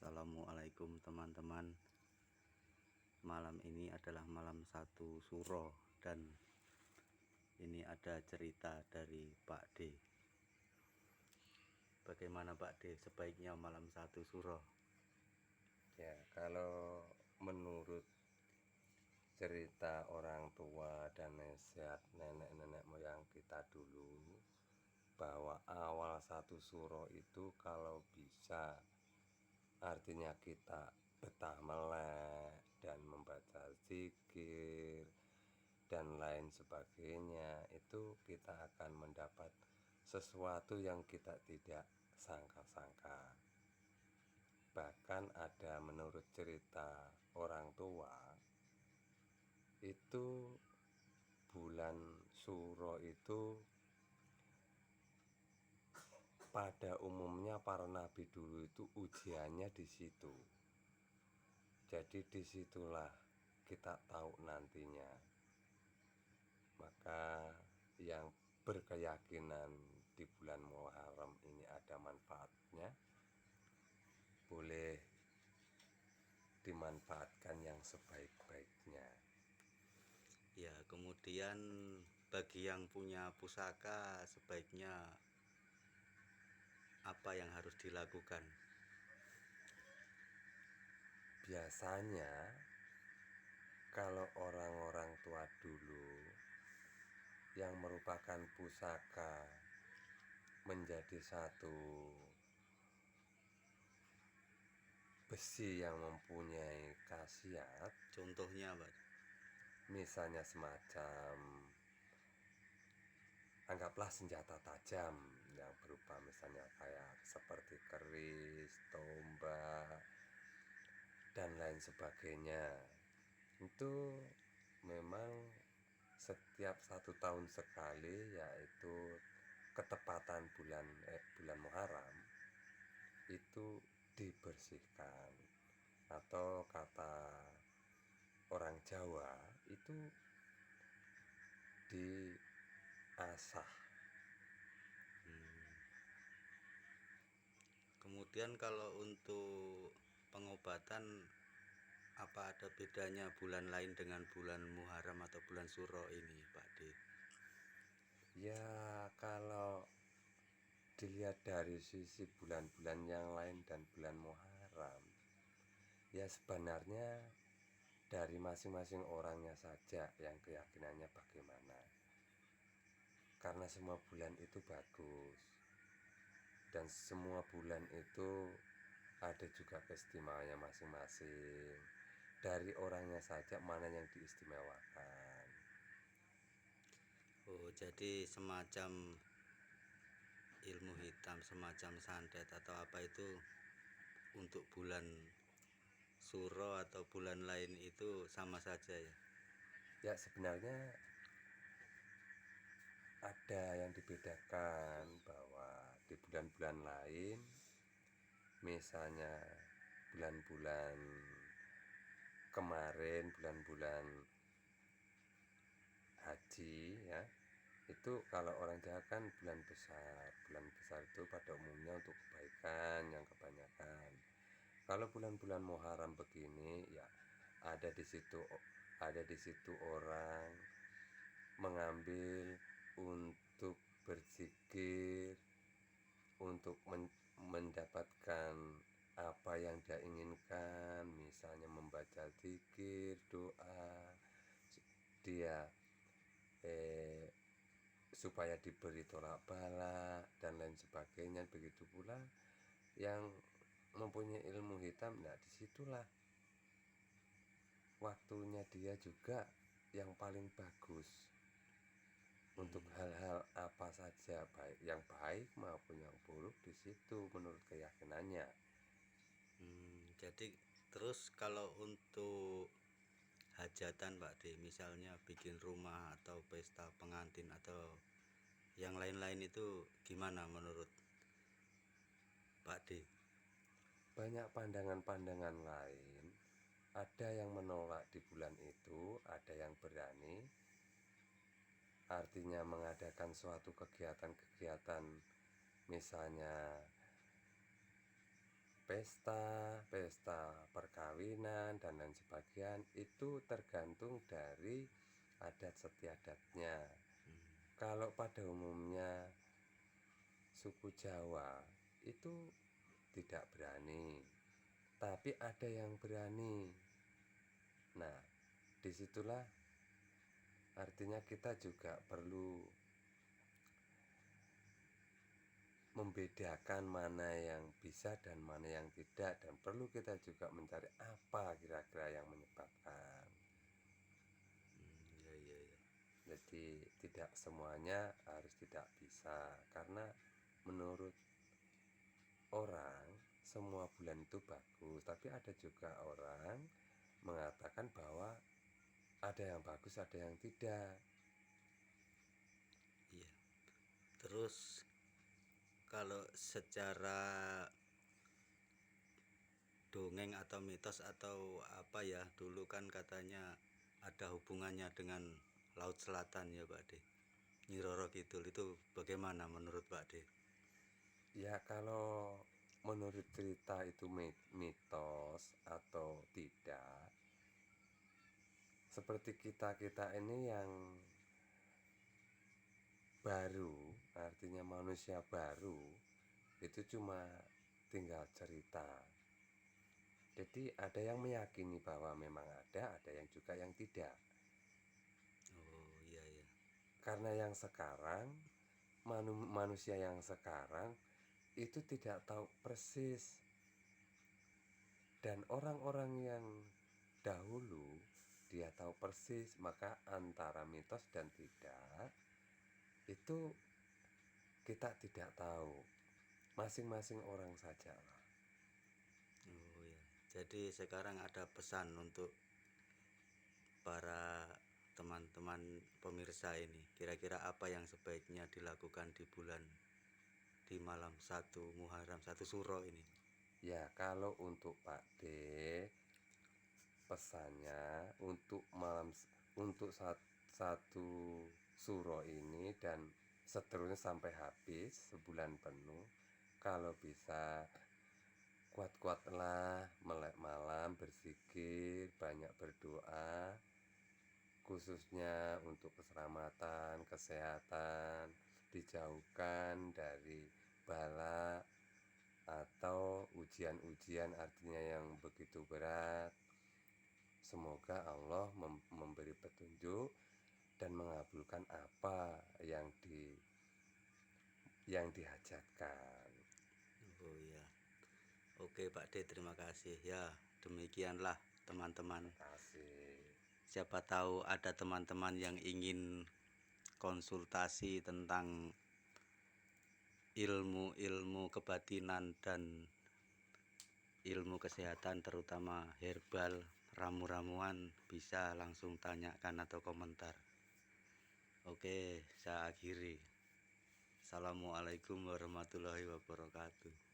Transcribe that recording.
Assalamualaikum teman-teman. Malam ini adalah malam 1 Suro dan ini ada cerita dari Pak D. Bagaimana Pak D sebaiknya malam 1 Suro? Ya, kalau menurut cerita orang tua dan nasihat nenek-nenek moyang kita dulu, bahwa awal 1 Suro itu kalau bisa artinya kita betah melek dan membaca zikir dan lain sebagainya, itu kita akan mendapat sesuatu yang kita tidak sangka-sangka. Bahkan ada menurut cerita orang tua, itu bulan Suro itu pada umumnya para nabi dulu itu ujiannya di situ. Jadi disitulah kita tahu nantinya. Maka yang berkeyakinan di bulan Muharram ini ada manfaatnya, boleh dimanfaatkan yang sebaik-baiknya. Ya, kemudian bagi yang punya pusaka sebaiknya apa yang harus dilakukan? Biasanya kalau orang-orang tua dulu yang merupakan pusaka menjadi satu besi yang mempunyai khasiat, Contohnya Pak? misalnya semacam anggaplah senjata tajam yang berupa misalnya kayak seperti keris, tombak, dan lain sebagainya. Itu memang setiap 1 tahun sekali, yaitu ketepatan bulan Muharram itu dibersihkan, atau kata orang Jawa itu diasah. Kemudian kalau untuk pengobatan, apa ada bedanya bulan lain dengan bulan Muharram atau bulan Suro ini Pak D? Ya, kalau dilihat dari sisi bulan-bulan yang lain dan bulan Muharram, ya sebenarnya dari masing-masing orangnya saja yang keyakinannya bagaimana. Karena semua bulan itu bagus, dan semua bulan itu ada juga keistimewaannya masing-masing. Dari orangnya saja mana yang diistimewakan. Oh, jadi semacam ilmu hitam, semacam santet atau apa itu untuk bulan Suro atau bulan lain itu sama saja ya? Ya sebenarnya ada yang dibedakan, bahwa di bulan-bulan lain, misalnya bulan-bulan kemarin, bulan-bulan haji ya, itu kalau orang Jawa kan bulan besar. Bulan besar itu pada umumnya untuk kebaikan yang kebanyakan. Kalau bulan-bulan Muharram begini ya, ada di situ orang mengambil untuk berzikir, untuk mendapatkan apa yang dia inginkan, misalnya membaca zikir, doa, dia supaya diberi tolak bala dan lain sebagainya. Begitu pula yang mempunyai ilmu hitam, nah disitulah waktunya dia juga yang paling bagus untuk hal-hal apa saja, baik yang baik maupun yang buruk, di situ menurut keyakinannya. Jadi terus kalau untuk hajatan Pak D, misalnya bikin rumah atau pesta pengantin atau yang lain-lain itu gimana menurut Pak D? Banyak pandangan-pandangan lain, ada yang menolak di bulan itu, ada yang berani, artinya mengadakan suatu kegiatan-kegiatan, misalnya pesta perkawinan dan lain sebagainya itu tergantung dari adat istiadatnya. Kalau pada umumnya suku Jawa itu tidak berani, tapi ada yang berani. Nah, disitulah artinya kita juga perlu membedakan mana yang bisa dan mana yang tidak, dan perlu kita juga mencari apa kira-kira yang menyebabkan. Iya, iya, iya. Jadi tidak semuanya harus tidak bisa, karena menurut orang semua bulan itu bagus, tapi ada juga orang mengatakan bahwa ada yang bagus, ada yang tidak. Iya. Terus kalau secara dongeng atau mitos atau apa ya, dulu kan katanya ada hubungannya dengan Laut Selatan ya Pak De. Nyi Roro Kidul itu bagaimana menurut Pak De? Ya kalau menurut cerita itu mitos atau tidak, seperti kita ini yang baru, artinya manusia baru, itu cuma tinggal cerita. Jadi ada yang meyakini bahwa memang ada yang juga yang tidak. Oh iya, iya. Karena yang sekarang, manusia yang sekarang itu tidak tahu persis, dan orang-orang yang dahulu dia tahu persis. Maka antara mitos dan tidak itu kita tidak tahu, masing-masing orang saja lah. Oh iya. Jadi sekarang ada pesan untuk para teman-teman pemirsa ini. Kira-kira apa yang sebaiknya dilakukan di malam 1 Suro ini? Ya kalau untuk Pak D, pesannya untuk satu suro ini dan seterusnya sampai habis sebulan penuh, kalau bisa kuat-kuatlah melek malam, berzikir, banyak berdoa, khususnya untuk keselamatan, kesehatan, dijauhkan dari bala atau ujian-ujian artinya yang begitu berat. Semoga Allah memberi petunjuk dan mengabulkan apa yang dihajatkan. Oh iya. Oke Pak D, terima kasih. Ya, demikianlah teman-teman. Terima kasih. Siapa tahu ada teman-teman yang ingin konsultasi tentang ilmu-ilmu kebatinan dan ilmu kesehatan, terutama herbal, ramu-ramuan, bisa langsung tanyakan atau komentar. Oke, saya akhiri. Assalamualaikum warahmatullahi wabarakatuh.